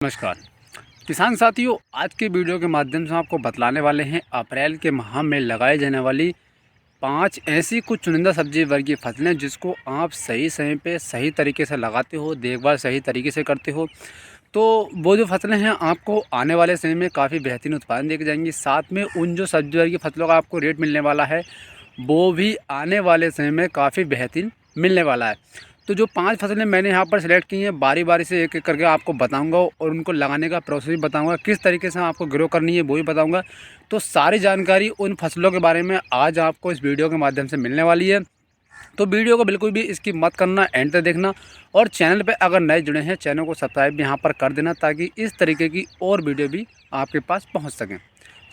नमस्कार किसान साथियों, आज के वीडियो के माध्यम से आपको बतलाने वाले हैं अप्रैल के माह में लगाई जाने वाली 5 ऐसी कुछ चुनिंदा सब्जी वर्गीय फसलें जिसको आप सही समय पे सही तरीके से लगाते हो, देखभाल सही तरीके से करते हो तो वो जो फसलें हैं आपको आने वाले समय में काफ़ी बेहतरीन उत्पादन देके जाएंगी। साथ में उन जो सब्जी वर्गीय फसलों का आपको रेट मिलने वाला है वो भी आने वाले समय में काफ़ी बेहतरीन मिलने वाला है। तो जो 5 फसलें मैंने यहाँ पर सेलेक्ट की हैं, बारी बारी से एक एक करके आपको बताऊंगा और उनको लगाने का प्रोसेस भी बताऊंगा, किस तरीके से आपको ग्रो करनी है वो भी बताऊंगा। तो सारी जानकारी उन फसलों के बारे में आज आपको इस वीडियो के माध्यम से मिलने वाली है। तो वीडियो को बिल्कुल भी स्किप मत करना, एंड तक देखना। और चैनल पे अगर नए जुड़े हैं, चैनल को सब्सक्राइब यहाँ पर कर देना ताकि इस तरीके की और वीडियो भी आपके पास पहुँच सकें।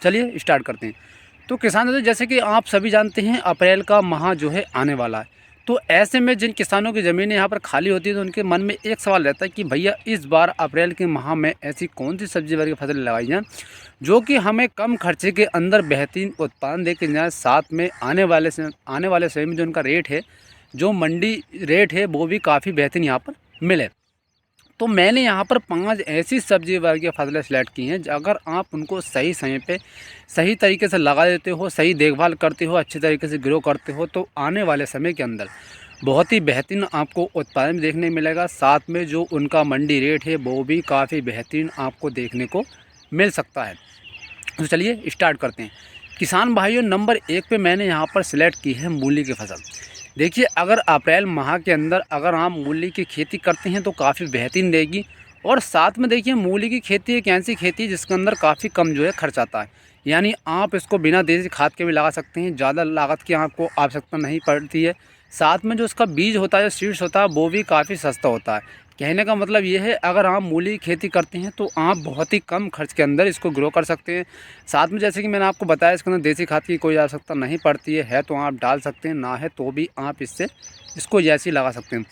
चलिए स्टार्ट करते हैं। तो किसान दोस्तों, जैसे कि आप सभी जानते हैं अप्रैल का माह जो है आने वाला है। तो ऐसे में जिन किसानों की ज़मीनें यहाँ पर खाली होती है तो उनके मन में एक सवाल रहता है कि भैया इस बार अप्रैल के माह में ऐसी कौन सी सब्जी वर्ग की फसलें लगाई जाएँ जो कि हमें कम खर्चे के अंदर बेहतरीन उत्पादन दे के जाए, साथ में आने वाले समय में जो उनका रेट है, जो मंडी रेट है, वो भी काफ़ी बेहतरीन यहाँ पर मिले। तो मैंने यहाँ पर 5 ऐसी सब्जी वर्गीय फसलें सेलेक्ट की हैं, अगर आप उनको सही समय पे सही तरीके से लगा देते हो, सही देखभाल करते हो, अच्छे तरीके से ग्रो करते हो तो आने वाले समय के अंदर बहुत ही बेहतरीन आपको उत्पादन देखने मिलेगा। साथ में जो उनका मंडी रेट है वो भी काफ़ी बेहतरीन आपको देखने को मिल सकता है। तो चलिए स्टार्ट करते हैं। किसान भाइयों, नंबर 1 पे मैंने यहाँ पर सिलेक्ट की है मूली की फसल। देखिए, अगर अप्रैल माह के अंदर अगर आप मूली की खेती करते हैं तो काफ़ी बेहतरीन रहेगी। और साथ में देखिए, मूली की खेती एक ऐसी खेती है जिसके अंदर काफ़ी कम जो है खर्च आता है, यानी आप इसको बिना देसी खाद के भी लगा सकते हैं, ज़्यादा लागत की आपको आवश्यकता नहीं पड़ती है। साथ में जो उसका बीज होता है, जो सीड्स होता है, वो भी काफ़ी सस्ता होता है। कहने का मतलब ये है, अगर आप मूली की खेती करते हैं तो आप बहुत ही कम खर्च के अंदर इसको ग्रो कर सकते हैं। साथ में जैसे कि मैंने आपको बताया, इसके अंदर देसी खाद की कोई आवश्यकता नहीं पड़ती है तो आप डाल सकते हैं, ना है तो भी आप इसको जैसे ही लगा सकते हैं।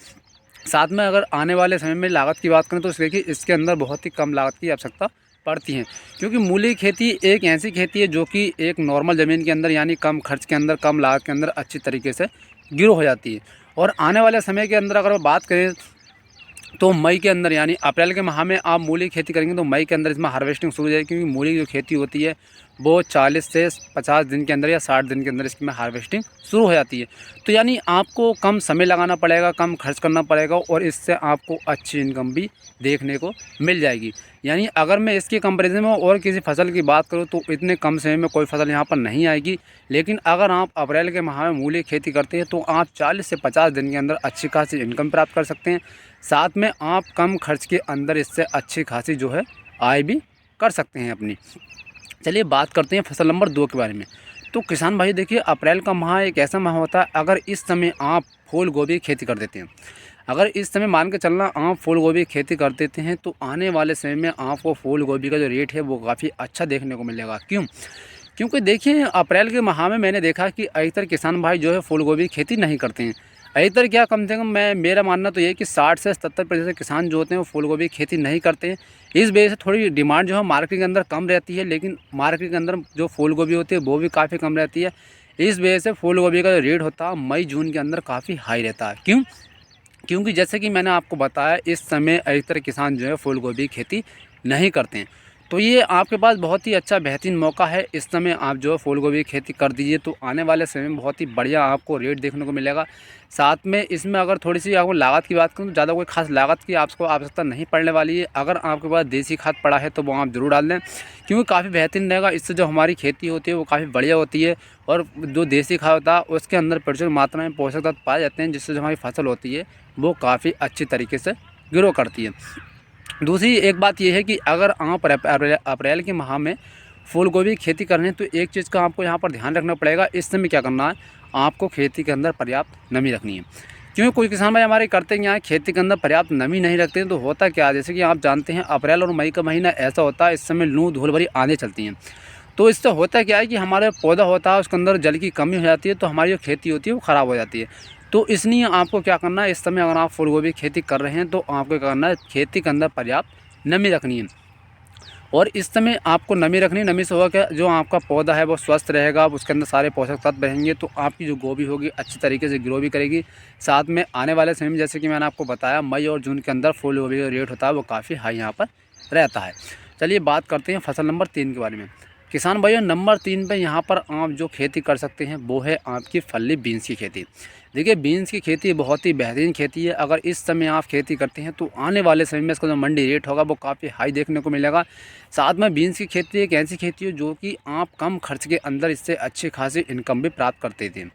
साथ में अगर आने वाले समय में लागत की बात करें तो देखिए, इसके अंदर बहुत ही कम लागत की आवश्यकता पड़ती है, क्योंकि मूली की खेती एक ऐसी खेती है जो कि एक नॉर्मल ज़मीन के अंदर, यानी कम खर्च के अंदर, कम लागत के अंदर अच्छी तरीके से ग्रो हो जाती है। और आने वाले समय के अंदर अगर बात करें तो मई के अंदर, यानी अप्रैल के माह में आप मूली की खेती करेंगे तो मई के अंदर इसमें हार्वेस्टिंग शुरू हो जाएगी, क्योंकि मूली की जो खेती होती है वो 40 से 50 दिन के अंदर या 60 दिन के अंदर इसमें हार्वेस्टिंग शुरू हो जाती है। तो यानी आपको कम समय लगाना पड़ेगा, कम खर्च करना पड़ेगा और इससे आपको अच्छी इनकम भी देखने को मिल जाएगी। यानी अगर मैं इसके कंपैरिजन में और किसी फसल की बात करूँ तो इतने कम समय में कोई फसल यहाँ पर नहीं आएगी। लेकिन अगर आप अप्रैल के माह में मूली की खेती करते हैं तो आप 40 से 50 दिन के अंदर अच्छी खासी इनकम प्राप्त कर सकते हैं। साथ में आप कम खर्च के अंदर इससे अच्छी खासी जो है आय भी कर सकते हैं अपनी। चलिए बात करते हैं फसल नंबर 2 के बारे में। तो किसान भाई देखिए, अप्रैल का माह एक ऐसा माह होता है, अगर इस समय आप फूल गोभी की खेती कर देते हैं, अगर इस समय मान के चलना आप फूल गोभी की खेती कर देते हैं तो आने वाले समय में आपको फूल गोभी का जो रेट है वो काफ़ी अच्छा देखने को मिलेगा। क्यों? क्योंकि देखिए, अप्रैल के माह में मैंने देखा कि अधिकतर किसान भाई जो है फूल गोभी की खेती नहीं करते हैं। अधिकतर क्या, कम से कम मेरा मानना तो ये है कि 60 से 70% किसान जो होते हैं वो फूल गोभी की खेती नहीं करते हैं। इस वजह से थोड़ी डिमांड जो है मार्केट के अंदर कम रहती है, लेकिन मार्केट के अंदर जो फूल गोभी होती है वो भी काफ़ी कम रहती है। इस वजह से फूल गोभी का जो रेट होता है मई जून के अंदर काफ़ी हाई रहता है। क्यों? क्योंकि जैसे कि मैंने आपको बताया, इस समय अधिकतर किसान जो है फूल गोभी की खेती नहीं करते हैं। तो ये आपके पास बहुत ही अच्छा बेहतरीन मौका है, इस समय आप जो है फूल गोभी की खेती कर दीजिए तो आने वाले समय में बहुत ही बढ़िया आपको रेट देखने को मिलेगा। साथ में इसमें अगर थोड़ी सी आपको लागत की बात करूँ तो ज़्यादा कोई खास लागत की आपको आवश्यकता नहीं पड़ने वाली है। अगर आपके पास देसी खाद पड़ा है तो वो आप ज़रूर डाल दें, क्योंकि काफ़ी बेहतरीन रहेगा। इससे जो हमारी खेती होती है वो काफ़ी बढ़िया होती है और जो देसी खाद होता है उसके अंदर प्रचुर मात्रा में पोषक तत्व पाए जाते हैं, जिससे जो हमारी फसल होती है वो काफ़ी अच्छी तरीके से ग्रो करती है। दूसरी एक बात यह है कि अगर आप अप्रैल के माह में फूल गोभी की खेती कर रहे हैं तो एक चीज़ का आपको यहाँ पर ध्यान रखना पड़ेगा। इस समय क्या करना है, आपको खेती के अंदर पर्याप्त नमी रखनी है। क्योंकि कुछ किसान भाई हमारे करते हैं यहाँ खेती के अंदर पर्याप्त नमी नहीं रखते हैं तो होता क्या है, जैसे कि आप जानते हैं अप्रैल और मई का महीना ऐसा होता है, इस समय लू धूल भरी आंधी चलती हैं। तो इससे होता क्या है कि हमारा पौधा होता है उसके अंदर जल की कमी हो जाती है, तो हमारी जो खेती होती है वो ख़राब हो जाती है। तो इसलिए आपको क्या करना है, इस समय अगर आप फूल गोभी की खेती कर रहे हैं तो आपको क्या करना है, खेती के अंदर पर्याप्त नमी रखनी है। और इस समय आपको नमी रखनी, नमी से होगा क्या, जो आपका पौधा है वो स्वस्थ रहेगा, उसके अंदर सारे पोषक तत्व रहेंगे तो आपकी जो गोभी होगी अच्छी तरीके से ग्रो भी करेगी। साथ में आने वाले समय में जैसे कि मैंने आपको बताया, मई और जून के अंदर फूल गोभी का रेट होता है वो काफ़ी हाई यहाँ पर रहता है। चलिए बात करते हैं फसल नंबर 3 के बारे में। किसान भाइयों, नंबर 3 पे यहाँ पर आप जो खेती कर सकते हैं वो है आपकी फली बीन्स की खेती। देखिए, बीन्स की खेती बहुत ही बेहतरीन खेती है। अगर इस समय आप खेती करते हैं तो आने वाले समय में इसका जो मंडी रेट होगा वो काफ़ी हाई देखने को मिलेगा। साथ में बीन्स की खेती एक ऐसी खेती है जो कि आप कम खर्च के अंदर इससे अच्छी खासी इनकम भी प्राप्त करते थे।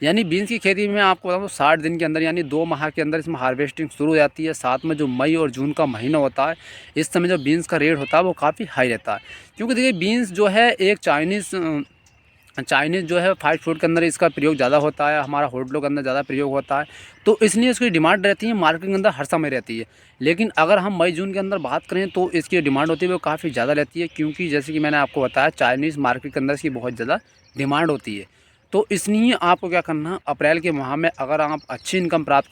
यानी बीन्स की खेती में आपको बताऊँ 60 दिन के अंदर यानी 2 माह के अंदर इसमें हार्वेस्टिंग शुरू हो जाती है। साथ में जो मई और जून का महीना होता है, इस समय जो बीन्स का रेट होता है वो काफ़ी हाई रहता है। क्योंकि देखिए, बीन्स जो है एक चाइनीज़ जो है फास्ट फूड के अंदर इसका प्रयोग ज़्यादा होता है, हमारा होटलों के अंदर ज़्यादा प्रयोग होता है, तो इसलिए इसकी डिमांड रहती है, मार्केट के अंदर हर समय रहती है। लेकिन अगर हम मई जून के अंदर बात करें तो इसकी डिमांड होती है वो काफ़ी ज़्यादा रहती है, क्योंकि जैसे कि मैंने आपको बताया चाइनीज़ मार्केट के अंदर इसकी बहुत ज़्यादा डिमांड होती है। तो इसलिए आपको क्या करना, अप्रैल के माह में अगर आप अच्छी इनकम प्राप्त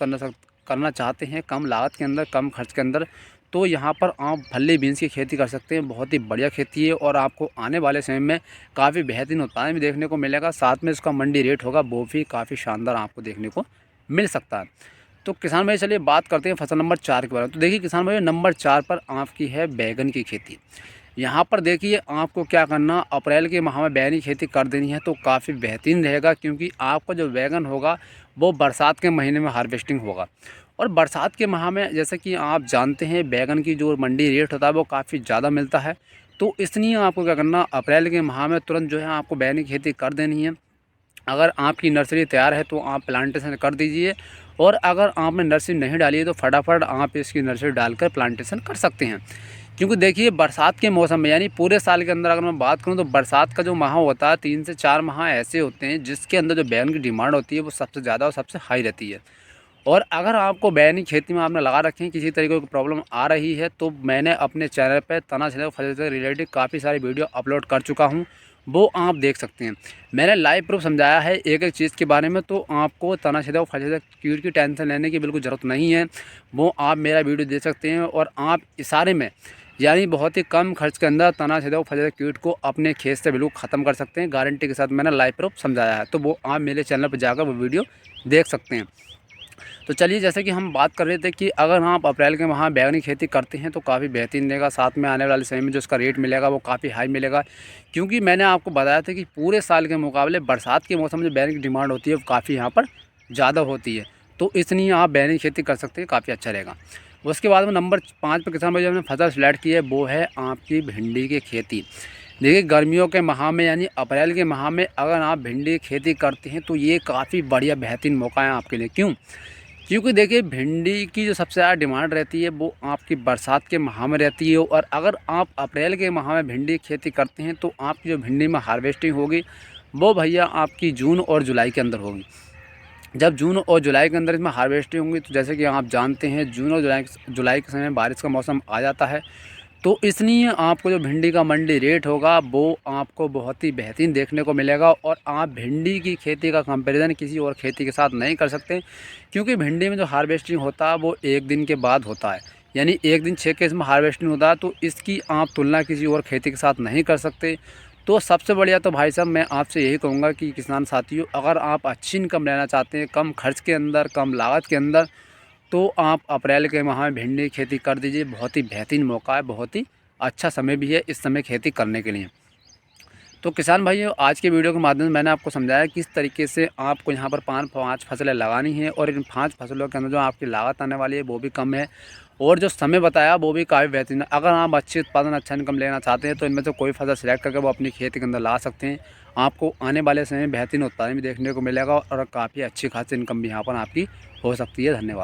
करना चाहते हैं कम लागत के अंदर, कम खर्च के अंदर, तो यहाँ पर आप फली बीन्स की खेती कर सकते हैं। बहुत ही बढ़िया खेती है और आपको आने वाले समय में काफ़ी बेहतरीन उत्पादन भी देखने को मिलेगा। साथ में इसका मंडी रेट होगा वो भी काफ़ी शानदार आपको देखने को मिल सकता है। तो किसान भाई चलिए बात करते हैं फसल नंबर 4 के बारे में। तो देखिए किसान भाई, नंबर 4 पर आपकी है बैगन की खेती। यहाँ पर देखिए आपको क्या करना, अप्रैल के माह में बैगन की खेती कर देनी है तो काफ़ी बेहतरीन रहेगा, क्योंकि आपका जो बैगन होगा वो बरसात के महीने में हार्वेस्टिंग होगा। और बरसात के माह में जैसे कि आप जानते हैं बैगन की जो मंडी रेट होता है वो काफ़ी ज़्यादा मिलता है। तो इसलिए आपको क्या करना, अप्रैल के माह में तुरंत जो है आपको बैगन की खेती कर देनी है। अगर आपकी नर्सरी तैयार है तो आप प्लांटेशन कर दीजिए, और अगर आपने नर्सरी नहीं डाली है तो फटाफट आप इसकी नर्सरी डालकर प्लांटेशन कर सकते हैं। क्योंकि देखिए, बरसात के मौसम में यानी पूरे साल के अंदर अगर मैं बात करूं तो बरसात का जो माह होता है 3 से 4 माह ऐसे होते हैं जिसके अंदर जो बैगन की डिमांड होती है वो सबसे ज़्यादा और सबसे हाई रहती है। और अगर आपको बैगन की खेती में आपने लगा रखे हैं, किसी तरीके की प्रॉब्लम आ रही है, तो मैंने अपने चैनल पे तना छेदक फल से रिलेटेड काफ़ी सारी वीडियो अपलोड कर चुका हूँ, वो आप देख सकते हैं। मैंने लाइव प्रूफ समझाया है एक एक चीज़ के बारे में, तो आपको तना छेदक फल छेदक कीट की टेंशन लेने की बिल्कुल ज़रूरत नहीं है। वो आप मेरा वीडियो देख सकते हैं और आप इशारे में यानी बहुत ही कम खर्च के अंदर तना छेदक फल छेदक कीट को अपने खेत से बिल्कुल ख़त्म कर सकते हैं, गारंटी के साथ मैंने लाइव प्रूफ समझाया है। तो वो आप मेरे चैनल पर जाकर वो वीडियो देख सकते हैं। तो चलिए, जैसे कि हम बात कर रहे थे कि अगर आप अप्रैल के माह बैगन की खेती करते हैं तो काफ़ी बेहतरीन रहेगा। साथ में आने वाले समय में जो इसका रेट मिलेगा वो काफ़ी हाई मिलेगा, क्योंकि मैंने आपको बताया था कि पूरे साल के मुकाबले बरसात के मौसम में जो बैगन की डिमांड होती है वो काफ़ी यहाँ पर ज़्यादा होती है। तो इसलिए आप बैगन की खेती कर सकते हैं, काफ़ी अच्छा रहेगा। उसके बाद में नंबर 5 पर किसान भाई जो हमने फसल सेलेक्ट की है वो है आपकी भिंडी की खेती। देखिए, गर्मियों के माह में यानी अप्रैल के माह में अगर आप भिंडी की खेती करते हैं तो ये काफ़ी बढ़िया बेहतरीन मौका है आपके लिए। क्यों? क्योंकि देखिए, भिंडी की जो सबसे ज़्यादा डिमांड रहती है वो आपकी बरसात के माह में रहती है, और अगर आप अप्रैल के माह में भिंडी की खेती करते हैं तो आपकी जो भिंडी में हार्वेस्टिंग होगी वो भैया आपकी जून और जुलाई के अंदर होगी। जब जून और जुलाई के अंदर इसमें हार्वेस्टिंग होंगी तो जैसे कि आप जानते हैं जून और जुलाई के समय बारिश का मौसम आ जाता है, तो इसलिए आपको जो भिंडी का मंडी रेट होगा वो आपको बहुत ही बेहतरीन देखने को मिलेगा। और आप भिंडी की खेती का कंपैरिजन किसी और खेती के साथ नहीं कर सकते, क्योंकि भिंडी में जो हार्वेस्टिंग होता है वो 1 दिन के बाद होता है, यानी 1 दिन 6 के इसमें हार्वेस्टिंग होता है, तो इसकी आप तुलना किसी और खेती के साथ नहीं कर सकते। तो सबसे बढ़िया तो भाई साहब मैं आपसे यही कहूँगा कि किसान साथियों, अगर आप अच्छी इनकम लेना चाहते हैं कम खर्च के अंदर, कम लागत के अंदर, तो आप अप्रैल के माह में भिंडी की खेती कर दीजिए। बहुत ही बेहतरीन मौका है, बहुत ही अच्छा समय भी है इस समय खेती करने के लिए। तो किसान भाइयों, आज के वीडियो के माध्यम से मैंने आपको समझाया किस तरीके से आपको यहाँ पर 5 फसलें लगानी है, और इन 5 फसलों के अंदर जो आपकी लागत आने वाली है वो भी कम है, और जो समय बताया वो भी काफ़ी बेहतरीन है। अगर आप अच्छे उत्पादन, अच्छा इनकम लेना चाहते हैं तो इनमें से कोई फसल सिलेक्ट करके वो अपनी खेती के अंदर ला सकते हैं। आपको आने वाले समय में बेहतरीन उत्पादन भी देखने को मिलेगा और काफ़ी अच्छी खासी इनकम भी यहाँ पर आपकी हो सकती है। धन्यवाद।